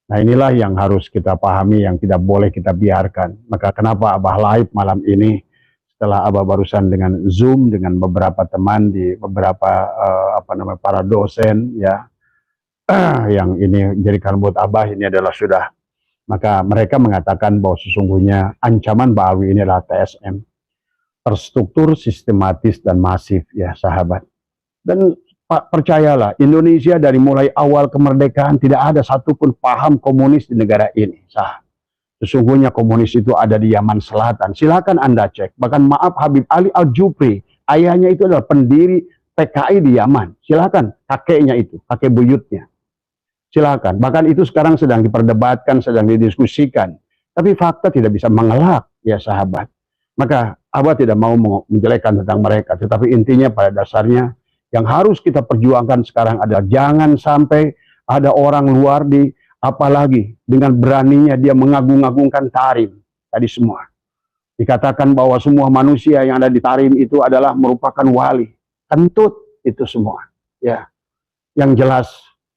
Nah inilah yang harus kita pahami, yang tidak boleh kita biarkan. Maka kenapa Abah live malam ini, setelah Abah barusan dengan Zoom dengan beberapa teman di beberapa para dosen ya, yang ini jadikan buat Abah ini adalah sudah. Maka mereka mengatakan bahwa sesungguhnya ancaman Ba'alwi ini adalah TSM, terstruktur, sistematis, dan masif ya sahabat. Dan percayalah, Indonesia dari mulai awal kemerdekaan tidak ada satupun paham komunis di negara ini. Sesungguhnya komunis itu ada di Yaman Selatan. Silakan Anda cek. Bahkan maaf, Habib Ali Al-Jufri, ayahnya itu adalah pendiri PKI di Yaman. Silakan, kakeknya itu, kakek buyutnya. Silakan. Bahkan itu sekarang sedang diperdebatkan, sedang didiskusikan. Tapi fakta tidak bisa mengelak, ya sahabat. Maka Abah tidak mau menjelekkan tentang mereka. Tetapi intinya pada dasarnya, yang harus kita perjuangkan sekarang adalah jangan sampai ada orang luar apalagi dengan beraninya dia mengagung-agungkan Tarim. Tadi semua. Dikatakan bahwa semua manusia yang ada di Tarim itu adalah merupakan wali. Kentut itu semua. Ya. Yang jelas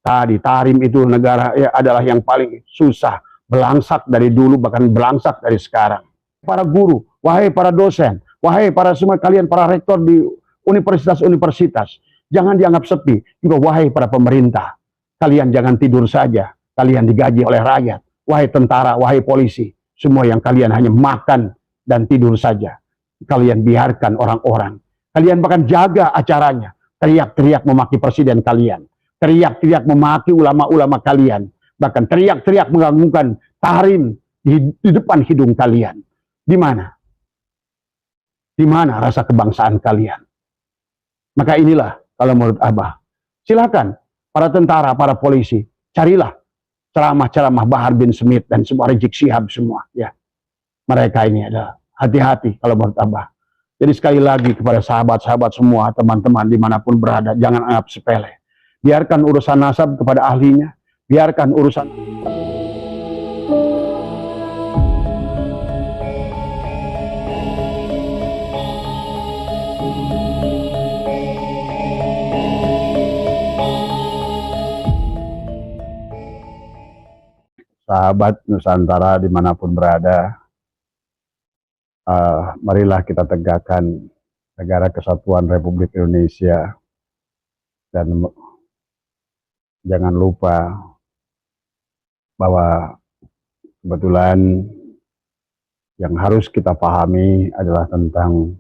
tadi Tarim itu negara ya, adalah yang paling susah. Belangsak dari dulu bahkan belangsak dari sekarang. Para guru, wahai para dosen, wahai para semua kalian para rektor di universitas-universitas, jangan dianggap sepi. Juga wahai para pemerintah, kalian jangan tidur saja. Kalian digaji oleh rakyat. Wahai tentara, wahai polisi, semua yang kalian hanya makan dan tidur saja. Kalian biarkan orang-orang. Kalian bahkan jaga acaranya. Teriak-teriak memaki presiden kalian. Teriak-teriak memaki ulama-ulama kalian. Bahkan teriak-teriak mengagungkan Tarim di depan hidung kalian. Di mana? Di mana rasa kebangsaan kalian? Maka inilah kalau menurut Abah. Silakan para tentara, para polisi, carilah ceramah-ceramah Bahar bin Smith dan semua Rizik Syihab semua. Ya, mereka ini adalah hati-hati kalau menurut Abah. Jadi sekali lagi kepada sahabat-sahabat semua, teman-teman dimanapun berada, jangan anggap sepele. Biarkan urusan nasab kepada ahlinya. Biarkan urusan... Sahabat Nusantara dimanapun berada, marilah kita tegakkan negara kesatuan Republik Indonesia. Dan jangan lupa bahwa kebetulan yang harus kita pahami adalah tentang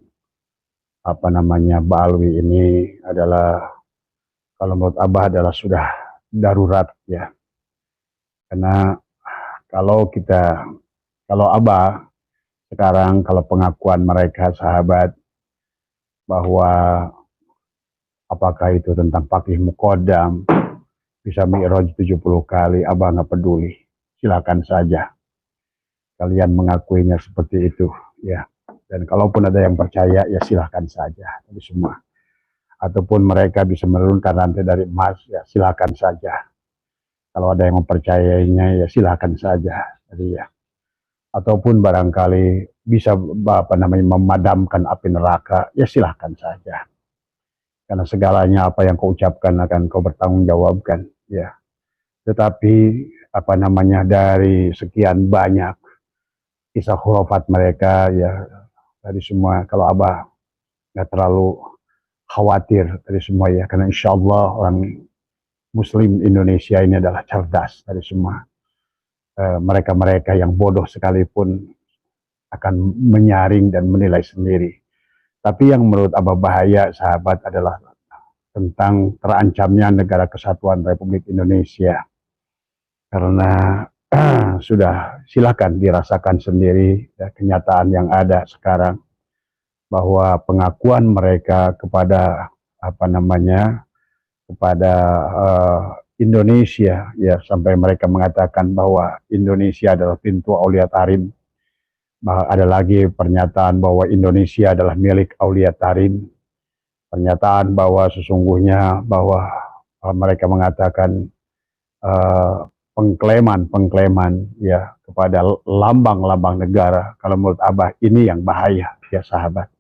Ba'alwi ini adalah kalau menurut Abah adalah sudah darurat ya. Karena kalau Abah sekarang, kalau pengakuan mereka sahabat bahwa apakah itu tentang Faqih Muqaddam bisa mi'raj 70 kali, Abah nggak peduli, silakan saja kalian mengakuinya seperti itu ya. Dan kalaupun ada yang percaya ya silahkan saja, jadi semua. Ataupun mereka bisa menurunkan rantai dari emas ya silakan saja. Kalau ada yang mempercayainya ya silakan saja. Jadi ya. Ataupun barangkali bisa memadamkan api neraka ya silakan saja. Karena segalanya apa yang kau ucapkan akan kau bertanggungjawabkan ya. Tetapi dari sekian banyak kisah khurafat mereka ya dari semua, kalau Abah nggak terlalu khawatir dari semua ya, karena insya Allah orang Muslim Indonesia ini adalah cerdas dari semua. Mereka-mereka yang bodoh sekalipun akan menyaring dan menilai sendiri. Tapi yang menurut Abah bahaya sahabat adalah tentang terancamnya negara kesatuan Republik Indonesia. Karena sudah silakan dirasakan sendiri ya, kenyataan yang ada sekarang bahwa pengakuan mereka kepada kepada Indonesia ya, sampai mereka mengatakan bahwa Indonesia adalah pintu Aulia Tarim. Ada lagi pernyataan bahwa Indonesia adalah milik Aulia Tarim. Pernyataan bahwa sesungguhnya bahwa mereka mengatakan pengklaiman ya kepada lambang-lambang negara. Kalau menurut Abah ini yang bahaya ya sahabat.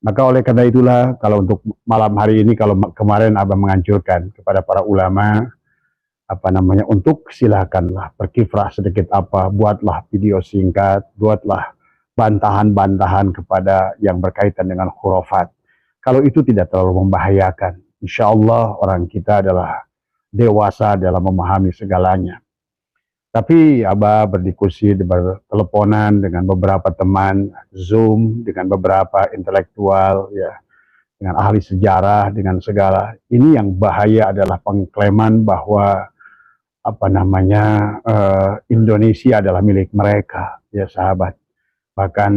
Maka oleh karena itulah kalau untuk malam hari ini, kalau kemarin Abah menganjurkan kepada para ulama untuk silakanlah berkiprah sedikit apa, buatlah video singkat, buatlah bantahan-bantahan kepada yang berkaitan dengan khurafat. Kalau itu tidak terlalu membahayakan, insya Allah orang kita adalah dewasa dalam memahami segalanya. Tapi Abah berdiskusi, berteleponan dengan beberapa teman, Zoom dengan beberapa intelektual, ya, dengan ahli sejarah, dengan segala. Ini yang bahaya adalah pengklaim bahwa Indonesia adalah milik mereka, ya sahabat. Bahkan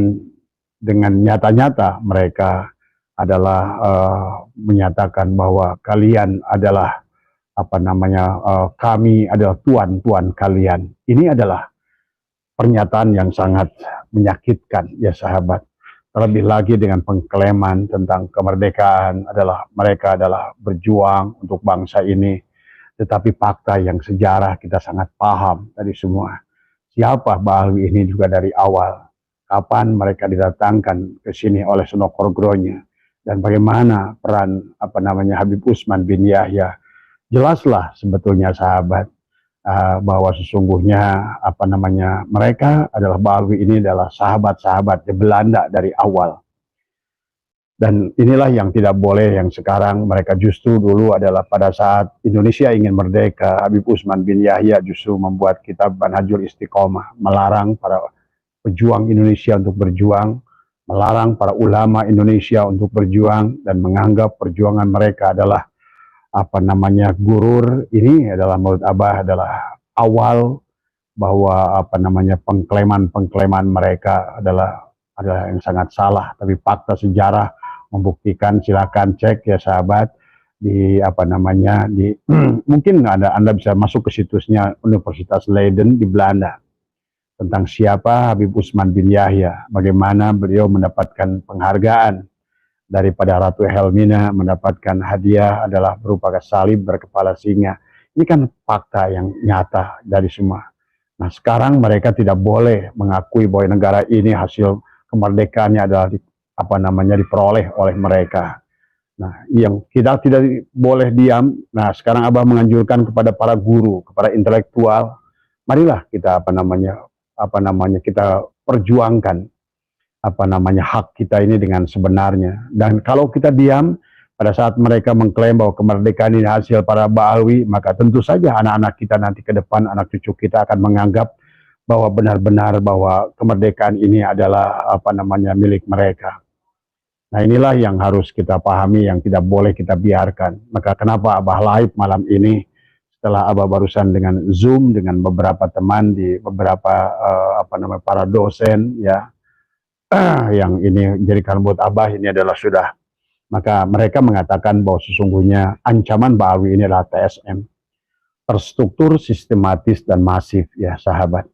dengan nyata-nyata mereka adalah menyatakan bahwa kalian adalah kami adalah tuan-tuan kalian. Ini adalah pernyataan yang sangat menyakitkan, ya sahabat. Terlebih lagi dengan pengklaiman tentang kemerdekaan adalah mereka adalah berjuang untuk bangsa ini. Tetapi fakta yang sejarah kita sangat paham dari semua. Siapa Ba'alwi ini juga dari awal. Kapan mereka didatangkan ke sini oleh Senokorgronya. Dan bagaimana peran Habib Utsman bin Yahya. Jelaslah sebetulnya sahabat bahwa sesungguhnya mereka adalah Ba'alwi ini adalah sahabat-sahabat di Belanda dari awal. Dan inilah yang tidak boleh, yang sekarang mereka justru dulu adalah pada saat Indonesia ingin merdeka, Habib Utsman bin Yahya justru membuat kitab Manhajul Istiqomah, melarang para pejuang Indonesia untuk berjuang, melarang para ulama Indonesia untuk berjuang, dan menganggap perjuangan mereka adalah gurur. Ini adalah menurut Abah adalah awal bahwa pengklaiman mereka adalah yang sangat salah. Tapi fakta sejarah membuktikan, silakan cek ya sahabat di mungkin Anda bisa masuk ke situsnya Universitas Leiden di Belanda tentang siapa Habib Utsman bin Yahya, bagaimana beliau mendapatkan penghargaan daripada Ratu Helmina, mendapatkan hadiah adalah berupa salib berkepala singa. Ini kan fakta yang nyata dari semua. Nah sekarang mereka tidak boleh mengakui bahwa negara ini hasil kemerdekaannya adalah diperoleh oleh mereka. Nah yang kita tidak boleh diam. Nah sekarang Abah menganjurkan kepada para guru, kepada intelektual, marilah kita kita perjuangkan hak kita ini dengan sebenarnya. Dan kalau kita diam pada saat mereka mengklaim bahwa kemerdekaan ini hasil para Ba'alwi, maka tentu saja anak-anak kita nanti ke depan, anak cucu kita akan menganggap bahwa benar-benar bahwa kemerdekaan ini adalah milik mereka. Nah inilah yang harus kita pahami, yang tidak boleh kita biarkan. Maka kenapa Abah live malam ini setelah Abah barusan dengan Zoom dengan beberapa teman di beberapa para dosen ya yang ini jadikan buat Abah ini adalah sudah. Maka mereka mengatakan bahwa sesungguhnya ancaman Ba'alwi ini adalah TSM, terstruktur, sistematis, dan masif ya sahabat.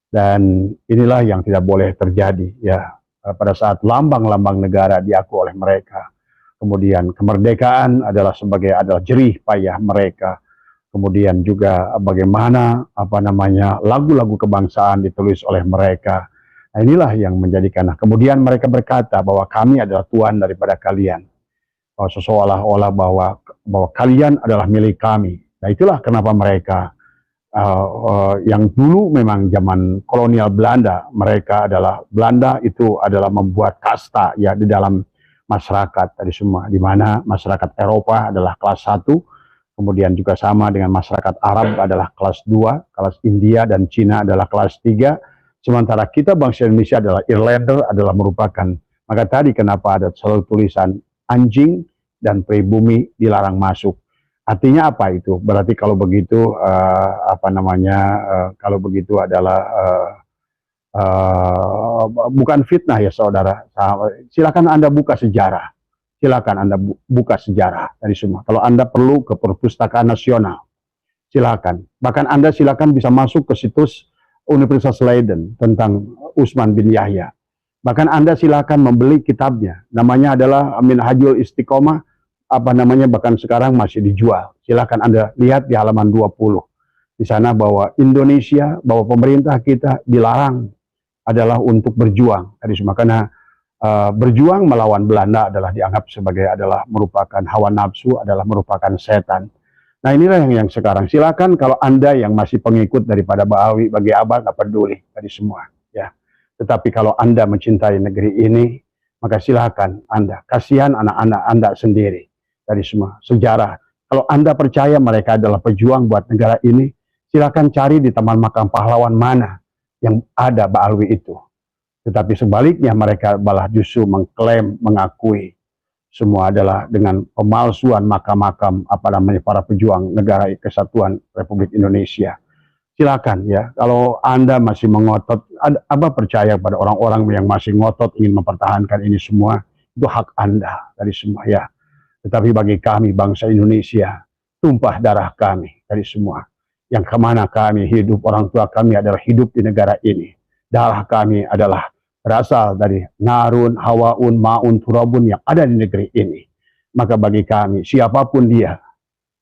Dan inilah yang tidak boleh terjadi ya pada saat lambang-lambang negara diakui oleh mereka. Kemudian kemerdekaan adalah jerih payah mereka. Kemudian juga bagaimana lagu-lagu kebangsaan ditulis oleh mereka. Nah, inilah yang menjadikan. Kemudian mereka berkata bahwa kami adalah tuan daripada kalian. Seolah-olah bahwa kalian adalah milik kami. Nah itulah kenapa mereka yang dulu memang zaman kolonial Belanda, Belanda itu adalah membuat kasta ya di dalam masyarakat tadi semua, di mana masyarakat Eropa adalah kelas 1, kemudian juga sama dengan masyarakat Arab adalah kelas 2, kelas India dan Cina adalah kelas 3, sementara kita bangsa Indonesia adalah Irlander, adalah merupakan, maka tadi kenapa ada selalu tulisan anjing dan pribumi dilarang masuk. Artinya apa itu? Berarti kalau begitu kalau begitu adalah bukan fitnah ya saudara. Silakan Anda buka sejarah. Silakan Anda buka sejarah dari semua. Kalau Anda perlu ke Perpustakaan Nasional, silakan. Bahkan Anda silakan bisa masuk ke situs Universitas Leiden tentang Utsman bin Yahya. Bahkan Anda silakan membeli kitabnya. Namanya adalah Minhajul Istiqomah. Bahkan sekarang masih dijual. Silakan Anda lihat di halaman 20. Di sana bahwa Indonesia, bahwa pemerintah kita dilarang adalah untuk berjuang. Karena berjuang melawan Belanda adalah dianggap sebagai merupakan hawa nafsu, adalah merupakan setan. Nah inilah yang sekarang. Silakan kalau Anda yang masih pengikut daripada Ba'alwi, bagi Abah nggak peduli tadi semua. Ya. Tetapi kalau Anda mencintai negeri ini, maka silakan Anda. Kasihan anak-anak Anda sendiri dari semua sejarah. Kalau Anda percaya mereka adalah pejuang buat negara ini, silakan cari di Taman Makam Pahlawan mana yang ada Ba'alwi itu. Tetapi sebaliknya mereka malah justru mengklaim, mengakui semua adalah dengan pemalsuan makam-makam para pejuang negara kesatuan Republik Indonesia. Silakan ya, kalau Anda masih mengotot, Abah percaya pada orang-orang yang masih ngotot ingin mempertahankan ini semua, itu hak Anda dari semua ya. Tetapi bagi kami bangsa Indonesia, tumpah darah kami dari semua. Yang kemana kami hidup, orang tua kami adalah hidup di negara ini. Darah kami adalah berasal dari narun, hawaun, maun, turabun yang ada di negeri ini. Maka bagi kami, siapapun dia,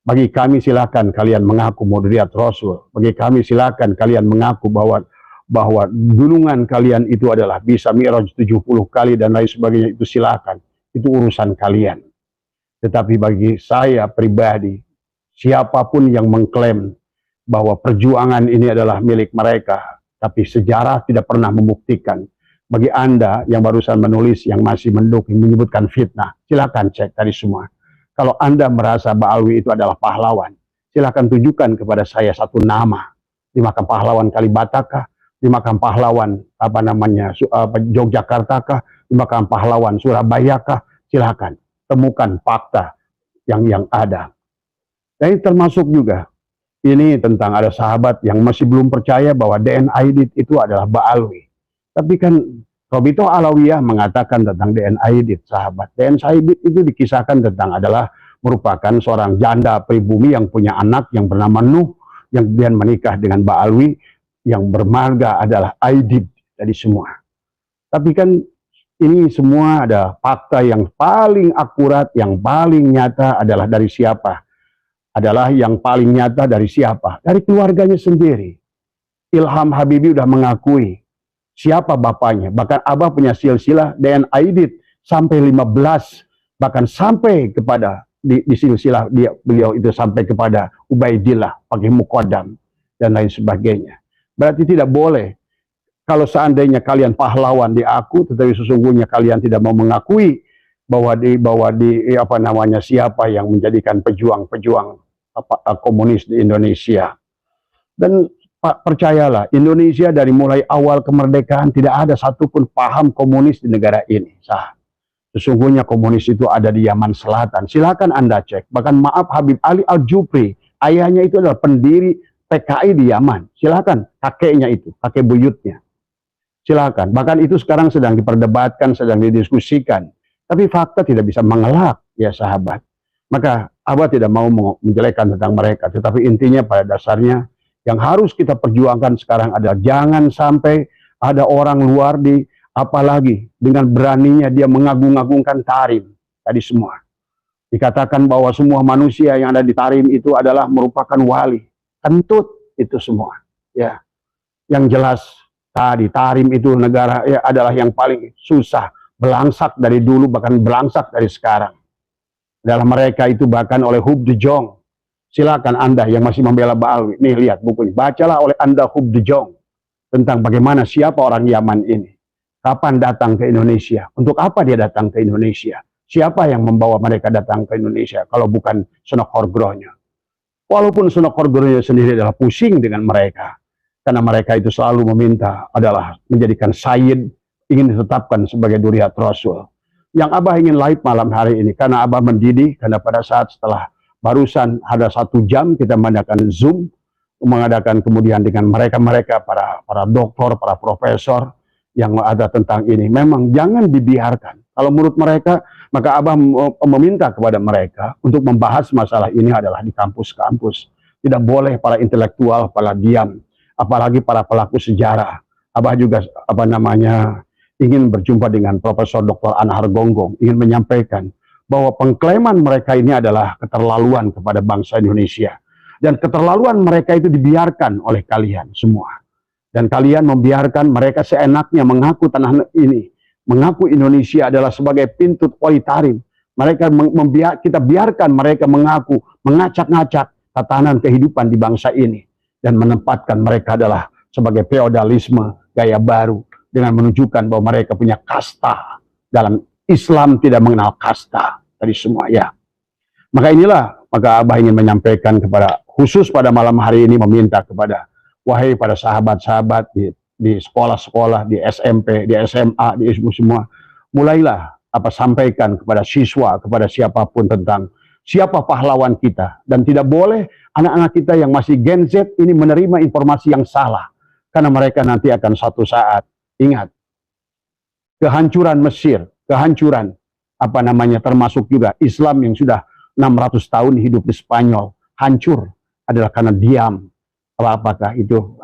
bagi kami silakan kalian mengaku Mudriyat Rasul. Bagi kami silakan kalian mengaku bahwa gunungan kalian itu adalah bisa Mi'raj 70 kali dan lain sebagainya, itu silakan. Itu urusan kalian. Tetapi bagi saya pribadi, siapapun yang mengklaim bahwa perjuangan ini adalah milik mereka, tapi sejarah tidak pernah membuktikan. Bagi Anda yang barusan menulis, yang masih mendukung, menyebutkan fitnah, silakan cek tadi semua. Kalau Anda merasa Ba'alwi itu adalah pahlawan, silakan tunjukkan kepada saya satu nama. Di Makam Pahlawan Kalibata kah? Di Makam Pahlawan Yogyakarta kah? Di Makam Pahlawan Surabaya kah? Silakan temukan fakta yang ada. Dan termasuk juga ini tentang ada sahabat yang masih belum percaya bahwa DN Aidit itu adalah Ba'alwi. Tapi kan Robito Alawiyah mengatakan tentang DN Aidit, sahabat. DN Aidit itu dikisahkan tentang adalah merupakan seorang janda pribumi yang punya anak yang bernama Nuh, yang kemudian menikah dengan Ba'alwi, yang bermarga adalah Aidit dari semua. Tapi kan ini semua ada fakta yang paling akurat, yang paling nyata adalah dari siapa? Adalah yang paling nyata dari siapa? Dari keluarganya sendiri. Ilham Habibie sudah mengakui siapa bapaknya. Bahkan Abah punya silsilah DN Aidit sampai 15. Bahkan sampai kepada di silsilah beliau itu sampai kepada Ubaidillah, pakai Muqaddam dan lain sebagainya. Berarti tidak boleh. Kalau seandainya kalian pahlawan di aku, tetapi sesungguhnya kalian tidak mau mengakui bahwa siapa yang menjadikan pejuang-pejuang komunis di Indonesia. Dan percayalah, Indonesia dari mulai awal kemerdekaan tidak ada satupun paham komunis di negara ini. Sesungguhnya komunis itu ada di Yaman Selatan. Silakan Anda cek. Bahkan maaf, Habib Ali Al-Jufri, ayahnya itu adalah pendiri PKI di Yaman. Silakan, kakeknya itu, kakek buyutnya. Silakan. Bahkan itu sekarang sedang diperdebatkan, sedang didiskusikan. Tapi fakta tidak bisa mengelak, ya sahabat. Maka Abah tidak mau menjelekkan tentang mereka. Tetapi intinya pada dasarnya, yang harus kita perjuangkan sekarang adalah jangan sampai ada orang luar apalagi dengan beraninya dia mengagung-agungkan Tarim tadi semua. Dikatakan bahwa semua manusia yang ada di Tarim itu adalah merupakan wali. Kentut itu semua. Ya. Yang jelas tadi Tarim itu negara adalah yang paling susah, belangsak dari dulu bahkan belangsak dari sekarang. Dalam mereka itu bahkan oleh Hub de Jong. Silakan Anda yang masih membela Ba'alwi, nih lihat bukunya, bacalah oleh Anda Hub de Jong tentang bagaimana siapa orang Yaman ini, kapan datang ke Indonesia, untuk apa dia datang ke Indonesia, siapa yang membawa mereka datang ke Indonesia kalau bukan Sunok Horgrohnya. Walaupun Sunok Horgrohnya sendiri adalah pusing dengan mereka, karena mereka itu selalu meminta adalah menjadikan Sayyid, ingin ditetapkan sebagai Duriyat Rasul. Yang Abah ingin live malam hari ini, karena Abah mendidih, karena pada saat setelah barusan ada 1 jam kita mengadakan Zoom, mengadakan kemudian dengan mereka-mereka, para doktor, para profesor yang ada tentang ini. Memang jangan dibiarkan. Kalau menurut mereka, maka Abah meminta kepada mereka untuk membahas masalah ini adalah di kampus-kampus. Tidak boleh para intelektual, para diam, apalagi para pelaku sejarah. Abah juga ingin berjumpa dengan Profesor Dr. Anhar Gonggong, ingin menyampaikan bahwa pengklaiman mereka ini adalah keterlaluan kepada bangsa Indonesia. Dan keterlaluan mereka itu dibiarkan oleh kalian semua. Dan kalian membiarkan mereka seenaknya mengaku tanah ini, mengaku Indonesia adalah sebagai pintu otoritaris. Kita biarkan mereka mengaku, mengacak-ngacak tatanan kehidupan di bangsa ini dan menempatkan mereka adalah sebagai feodalisme gaya baru dengan menunjukkan bahwa mereka punya kasta. Dalam Islam tidak mengenal kasta tadi semua ya. Maka Abah ingin menyampaikan kepada khusus pada malam hari ini meminta kepada wahai para sahabat-sahabat di sekolah-sekolah, di SMP, di SMA, di semua, mulailah sampaikan kepada siswa, kepada siapapun tentang siapa pahlawan kita. Dan tidak boleh anak-anak kita yang masih Gen Z ini menerima informasi yang salah. Karena mereka nanti akan suatu saat, ingat, kehancuran Mesir, kehancuran termasuk juga Islam yang sudah 600 tahun hidup di Spanyol, hancur adalah karena diam. Apakah itu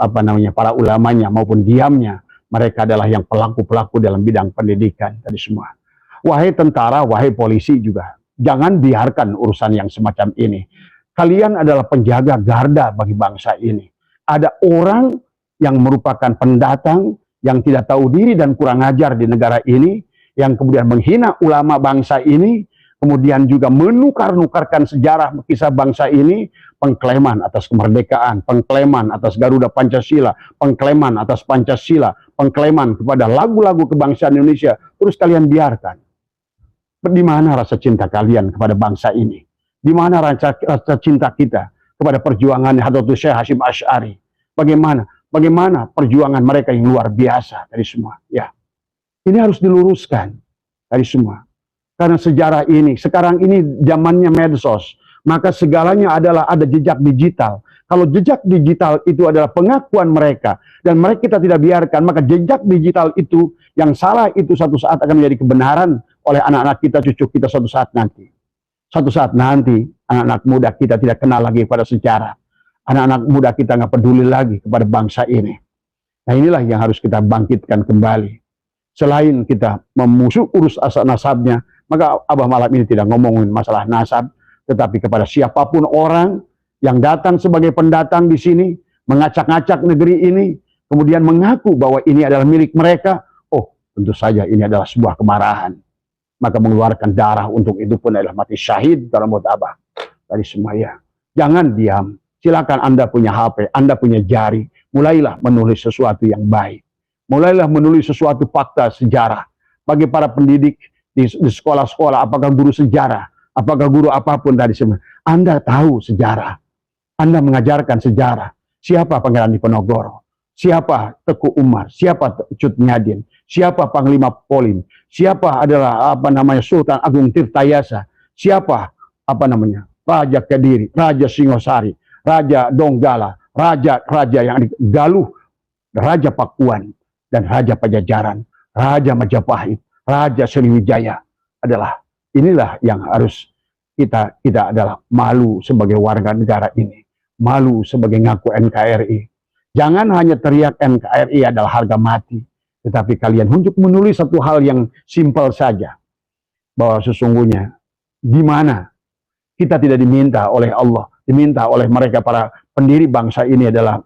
para ulamanya maupun diamnya, mereka adalah yang pelaku-pelaku dalam bidang pendidikan tadi semua. Wahai tentara, wahai polisi juga, jangan biarkan urusan yang semacam ini. Kalian adalah penjaga garda bagi bangsa ini. Ada orang yang merupakan pendatang, yang tidak tahu diri dan kurang ajar di negara ini, yang kemudian menghina ulama bangsa ini, kemudian juga menukar-nukarkan sejarah kisah bangsa ini, pengklaiman atas kemerdekaan, pengklaiman atas Garuda Pancasila, pengklaiman atas Pancasila, pengklaiman kepada lagu-lagu kebangsaan Indonesia, terus kalian biarkan. Di mana rasa cinta kalian kepada bangsa ini? Di mana rasa cinta kita kepada perjuangan Hadratus Syekh Hasyim Asy'ari? Bagaimana perjuangan mereka yang luar biasa dari semua? Ya, ini harus diluruskan dari semua. Karena sejarah ini, sekarang ini zamannya medsos, maka segalanya adalah ada jejak digital. Kalau jejak digital itu adalah pengakuan mereka, dan mereka kita tidak biarkan, maka jejak digital itu, yang salah itu suatu saat akan menjadi kebenaran oleh anak-anak kita, cucu kita suatu saat nanti. Suatu saat nanti, anak-anak muda kita tidak kenal lagi pada sejarah. Anak-anak muda kita nggak peduli lagi kepada bangsa ini. Nah inilah yang harus kita bangkitkan kembali. Selain kita memusuh urus asal nasabnya, maka Abah malam ini tidak ngomongin masalah nasab, tetapi kepada siapapun orang yang datang sebagai pendatang di sini, mengacak-ngacak negeri ini, kemudian mengaku bahwa ini adalah milik mereka, oh tentu saja ini adalah sebuah kemarahan. Maka mengeluarkan darah untuk itu pun adalah mati syahid dalam buat Abah. Dari semua ya. Jangan diam. Silakan Anda punya HP, Anda punya jari, mulailah menulis sesuatu yang baik. Mulailah menulis sesuatu fakta sejarah. Bagi para pendidik di sekolah-sekolah, apakah guru sejarah, apakah guru apapun tadi semua, Anda tahu sejarah. Anda mengajarkan sejarah. Siapa Pangeran Diponegoro? Siapa Teku Umar? Siapa Cut Nyadin? Siapa Panglima Polim? Siapa adalah Sultan Agung Tirtayasa? Siapa Raja Kediri, Raja Singosari, Raja Donggala, raja yang Galuh, Raja Pakuan, dan Raja Pajajaran, Raja Majapahit, Raja Sriwijaya inilah yang harus kita adalah malu sebagai warga negara ini, malu sebagai ngaku NKRI. Jangan hanya teriak NKRI adalah harga mati, tetapi kalian untuk menulis satu hal yang simpel saja, bahwa sesungguhnya di mana kita tidak diminta oleh Allah, diminta oleh mereka para pendiri bangsa ini adalah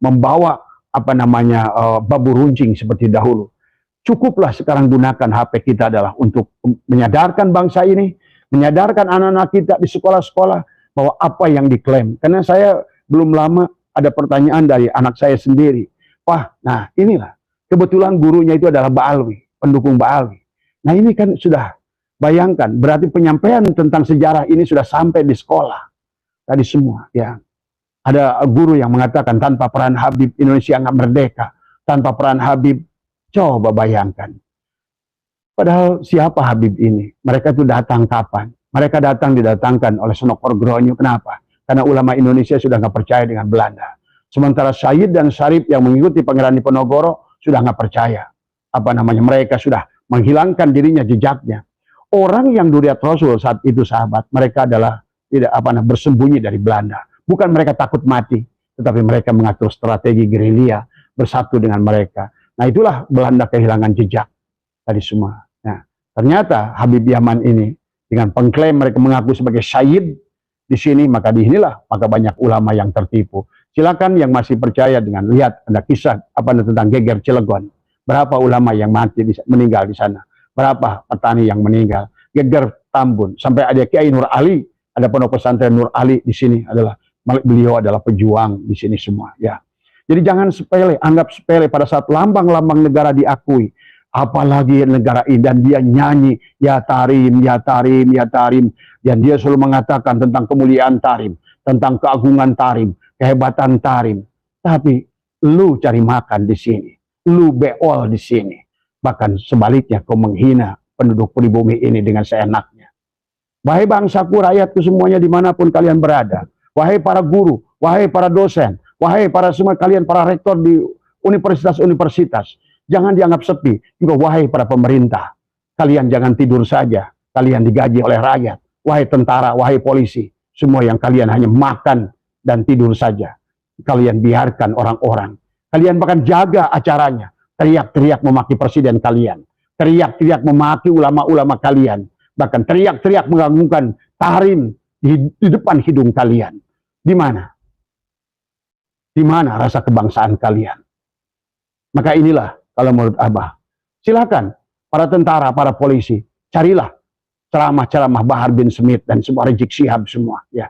membawa babu runcing seperti dahulu. Cukuplah sekarang gunakan HP kita adalah untuk menyadarkan bangsa ini, menyadarkan anak-anak kita di sekolah-sekolah bahwa apa yang diklaim. Karena saya belum lama ada pertanyaan dari anak saya sendiri. Wah, nah inilah. Kebetulan gurunya itu adalah Ba'alwi, pendukung Ba'alwi. Nah ini kan sudah, bayangkan, berarti penyampaian tentang sejarah ini sudah sampai di sekolah. Tadi semua, ya. Ada guru yang mengatakan tanpa peran Habib Indonesia nggak merdeka. Tanpa peran Habib, coba bayangkan. Padahal siapa Habib ini? Mereka itu datang kapan? Mereka didatangkan oleh Senokor Gronyo. Kenapa? Karena ulama Indonesia sudah nggak percaya dengan Belanda. Sementara Sayyid dan Syarif yang mengikuti Pangeran Diponegoro sudah nggak percaya. Mereka sudah menghilangkan dirinya, jejaknya. Orang yang duriat Rasul saat itu sahabat, mereka adalah tidak bersembunyi dari Belanda. Bukan mereka takut mati, tetapi mereka mengatur strategi gerilya bersatu dengan mereka. Nah itulah Belanda kehilangan jejak tadi semua. Nah ternyata Habib Yaman ini dengan pengklaim mereka mengaku sebagai syahid di sini, maka banyak ulama yang tertipu. Silakan yang masih percaya dengan lihat ada kisah tentang Geger Cilegon. Berapa ulama yang meninggal di sana? Berapa petani yang meninggal? Geger Tambun sampai ada Kiai Nur Ali, ada pondok pesantren Nur Ali di sini adalah Beliau adalah pejuang di sini semua, ya. Jadi jangan sepele, anggap sepele pada saat lambang-lambang negara diakui. Apalagi negara ini, dan dia nyanyi, ya Tarim, ya Tarim, ya Tarim. Dan dia selalu mengatakan tentang kemuliaan Tarim, tentang keagungan Tarim, kehebatan Tarim. Tapi lu cari makan di sini, lu beol di sini. Bahkan sebaliknya kau menghina penduduk pribumi ini dengan seenaknya. Wahai bangsaku, rakyatku semuanya dimanapun kalian berada. Wahai para guru, wahai para dosen, wahai para semua kalian para rektor di universitas-universitas. Jangan dianggap sepi. Juga wahai para pemerintah. Kalian jangan tidur saja. Kalian digaji oleh rakyat. Wahai tentara, wahai polisi. Semua yang kalian hanya makan dan tidur saja. Kalian biarkan orang-orang. Kalian bahkan jaga acaranya. Teriak-teriak memaki presiden kalian. Teriak-teriak memaki ulama-ulama kalian. Bahkan teriak-teriak mengganggukan Tarim di depan hidung kalian. Di mana? Di mana rasa kebangsaan kalian? Maka inilah kalau menurut Abah. Silakan para tentara, para polisi, carilah ceramah-ceramah Bahar bin Smith dan semua Rizik Syihab semua. Ya,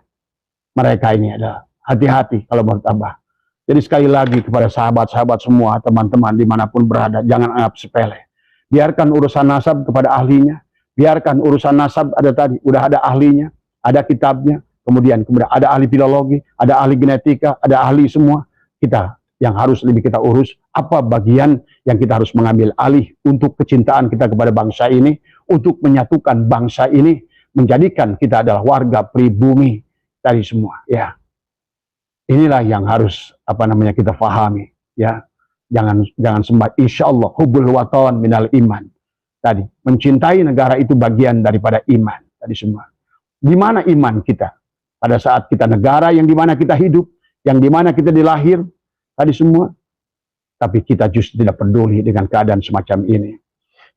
mereka ini adalah hati-hati kalau menurut Abah. Jadi sekali lagi kepada sahabat-sahabat semua, teman-teman dimanapun berada, jangan anggap sepele. Biarkan urusan nasab kepada ahlinya. Biarkan urusan nasab ada tadi, udah ada ahlinya, ada kitabnya. Kemudian ada ahli filologi, ada ahli genetika, ada ahli semua. Kita yang harus lebih kita urus, apa bagian yang kita harus mengambil alih untuk kecintaan kita kepada bangsa ini, untuk menyatukan bangsa ini, menjadikan kita adalah warga pribumi dari semua. Ya, inilah yang harus kita pahami. Ya, jangan sembah. Insya Allah hubbul watan minal iman. Tadi mencintai negara itu bagian daripada iman. Tadi semua. Di mana iman kita? Pada saat kita negara yang dimana kita hidup, yang dimana kita dilahir, tadi semua. Tapi kita justru tidak peduli dengan keadaan semacam ini.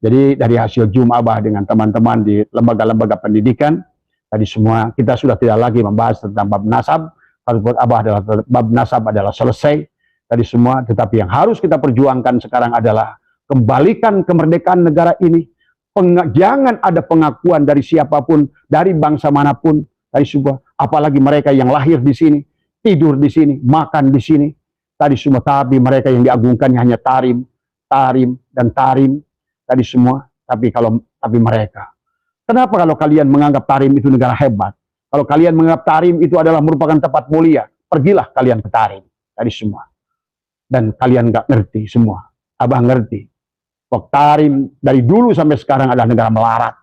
Jadi dari hasil Zoom Abah dengan teman-teman di lembaga-lembaga pendidikan, tadi semua kita sudah tidak lagi membahas tentang bab nasab. Kalau buat Abah adalah bab nasab adalah selesai. Tadi semua, tetapi yang harus kita perjuangkan sekarang adalah kembalikan kemerdekaan negara ini. Jangan ada pengakuan dari siapapun, dari bangsa manapun, dari sebuah, apalagi mereka yang lahir di sini, tidur di sini, makan di sini, tadi semua. Tapi mereka yang diagungkannya hanya Tarim, Tarim, dan Tarim, tadi semua. Tapi mereka, kenapa kalau kalian menganggap Tarim itu negara hebat? Kalau kalian menganggap Tarim itu adalah merupakan tempat mulia, pergilah kalian ke Tarim, tadi semua. Dan kalian nggak ngerti semua. Abah ngerti. Kok Tarim dari dulu sampai sekarang adalah negara melarat.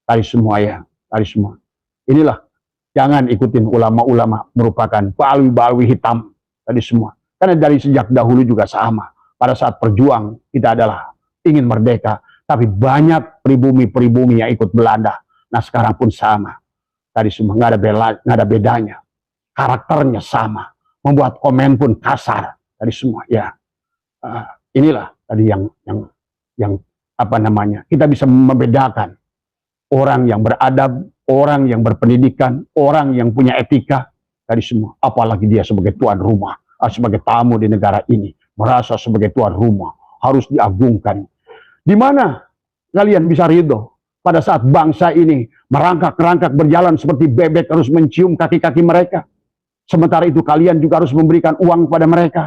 Tadi semua ya, tadi semua. Inilah. Jangan ikutin ulama-ulama merupakan balwi-balwi hitam tadi semua. Karena dari sejak dahulu juga sama. Pada saat perjuang kita adalah ingin merdeka. Tapi banyak pribumi-pribumi yang ikut Belanda. Nah sekarang pun sama. Tadi semua nggak ada bedanya. Karakternya sama. Membuat komen pun kasar. Tadi semua ya. Inilah tadi yang kita bisa membedakan orang yang beradab, orang yang berpendidikan, orang yang punya etika, tadi semua. Apalagi dia sebagai tuan rumah, sebagai tamu di negara ini, merasa sebagai tuan rumah, harus diagungkan. Di mana kalian bisa ridho pada saat bangsa ini merangkak-rangkak berjalan seperti bebek harus mencium kaki-kaki mereka? Sementara itu kalian juga harus memberikan uang kepada mereka,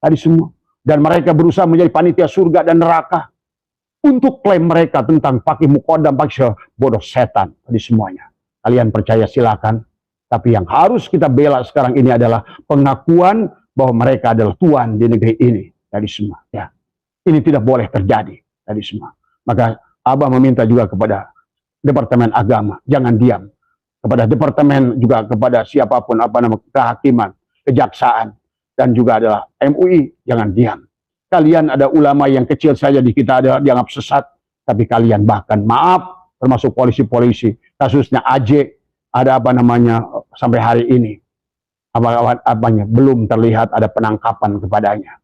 tadi semua. Dan mereka berusaha menjadi panitia surga dan neraka. Untuk klaim mereka tentang pakai mukodam, pakai bodoh setan, tadi semuanya. Kalian percaya silakan. Tapi yang harus kita bela sekarang ini adalah pengakuan bahwa mereka adalah tuan di negeri ini. Tadi semua. Ya. Ini tidak boleh terjadi. Tadi semua. Maka Abah meminta juga kepada Departemen Agama. Jangan diam. Kepada Departemen juga kepada siapapun, kehakiman, kejaksaan. Dan juga adalah MUI. Jangan diam. Kalian ada ulama yang kecil saja di kita ada dianggap sesat, tapi kalian bahkan maaf, termasuk polisi-polisi, kasusnya AJ ada sampai hari ini belum terlihat ada penangkapan kepadanya.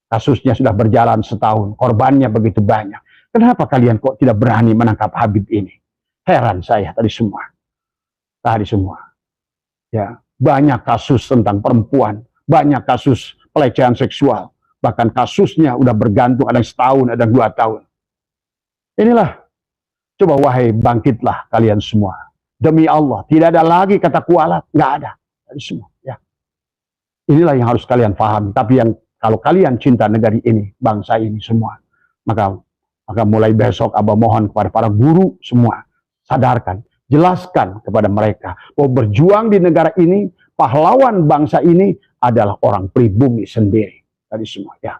Kasusnya sudah berjalan setahun, korbannya begitu banyak. Kenapa kalian kok tidak berani menangkap Habib ini? Heran saya tadi semua. Ya, banyak kasus tentang perempuan, banyak kasus pelecehan seksual. Bahkan kasusnya udah bergantung, ada yang setahun, ada yang 2 tahun. Inilah, coba wahai bangkitlah kalian semua. Demi Allah, tidak ada lagi kata kualat, nggak ada. Tadi semua, ya. Inilah yang harus kalian paham. Tapi yang kalau kalian cinta negeri ini, bangsa ini semua, maka mulai besok Abah mohon kepada para guru semua, sadarkan, jelaskan kepada mereka bahwa berjuang di negara ini, pahlawan bangsa ini adalah orang pribumi sendiri. Tadi semua ya.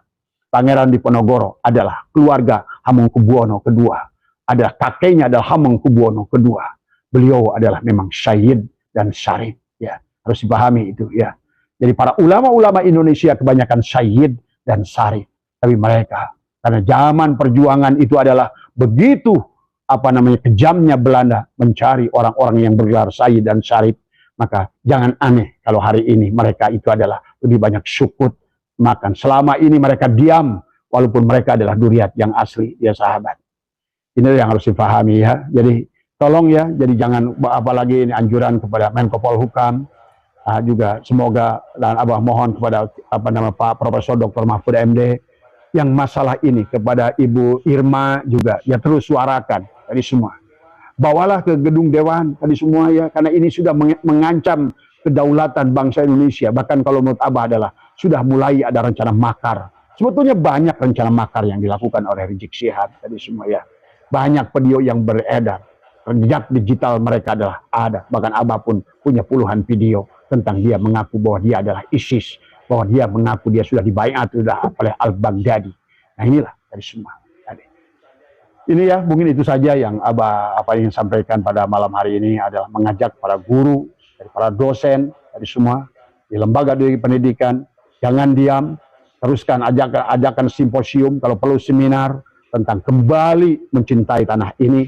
Pangeran Diponegoro adalah keluarga Hamengkubuwono kedua. Adalah kakeknya adalah Hamengkubuwono kedua. Beliau adalah memang syahid dan syarif. Ya, harus dipahami itu ya. Jadi para ulama-ulama Indonesia kebanyakan syahid dan syarif. Tapi mereka karena zaman perjuangan itu adalah begitu kejamnya Belanda mencari orang-orang yang bergelar syahid dan syarif, maka jangan aneh kalau hari ini mereka itu adalah lebih banyak syukut makan. Selama ini mereka diam, walaupun mereka adalah duriat yang asli, ya sahabat. Ini yang harus dipahami ya. Jadi tolong ya, jadi jangan apalagi ini anjuran kepada Menko Polhukam, juga semoga dan Abah mohon kepada Pak Profesor Dr. Mahfud MD yang masalah ini kepada Ibu Irma juga ya terus suarakan tadi semua. Bawalah ke gedung dewan tadi semua ya, karena ini sudah mengancam kedaulatan bangsa Indonesia. Bahkan kalau menurut Abah adalah sudah mulai ada rencana makar. Sebetulnya banyak rencana makar yang dilakukan oleh Rizik Syihab tadi semua ya. Banyak video yang beredar. Jejak digital mereka adalah ada. Bahkan Abah pun punya puluhan video tentang dia mengaku bahwa dia adalah ISIS. Bahwa dia mengaku dia sudah dibaiat sudah oleh Al-Baghdadi. Nah inilah dari semua. Ini ya mungkin itu saja yang Abah ingin sampaikan pada malam hari ini adalah mengajak para guru, para dosen dari semua di lembaga pendidikan. Jangan diam, teruskan ajakan simposium, kalau perlu seminar tentang kembali mencintai tanah ini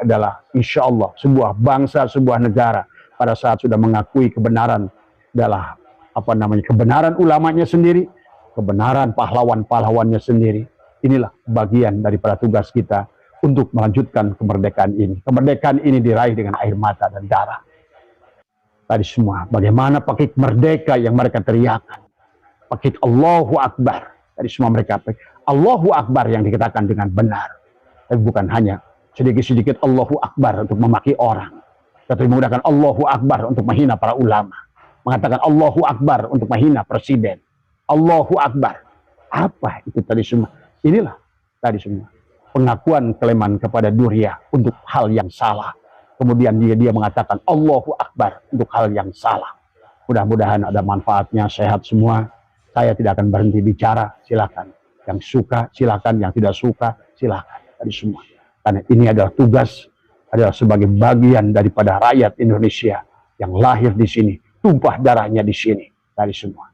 adalah insya Allah sebuah bangsa, sebuah negara pada saat sudah mengakui kebenaran adalah kebenaran ulamanya sendiri, kebenaran pahlawan-pahlawannya sendiri. Inilah bagian daripada tugas kita untuk melanjutkan kemerdekaan ini. Kemerdekaan ini diraih dengan air mata dan darah. Tadi semua, bagaimana pakik merdeka yang mereka teriakan. Pakik Allahu Akbar. Tadi semua mereka Allahu Akbar yang dikatakan dengan benar. Tapi bukan hanya sedikit-sedikit Allahu Akbar untuk memaki orang. Tapi menggunakan Allahu Akbar untuk menghina para ulama. Mengatakan Allahu Akbar untuk menghina presiden. Allahu Akbar. Apa itu tadi semua? Inilah tadi semua. Pengakuan Kleman kepada Duria untuk hal yang salah. Kemudian dia mengatakan Allahu Akbar untuk hal yang salah. Mudah-mudahan ada manfaatnya, sehat semua. Saya tidak akan berhenti bicara, silakan. Yang suka silakan, yang tidak suka silakan. Tadi semua. Karena ini adalah tugas, adalah sebagai bagian daripada rakyat Indonesia yang lahir di sini, tumpah darahnya di sini. Tadi semua.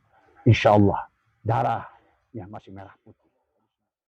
Insya Allah darahnya masih merah putih.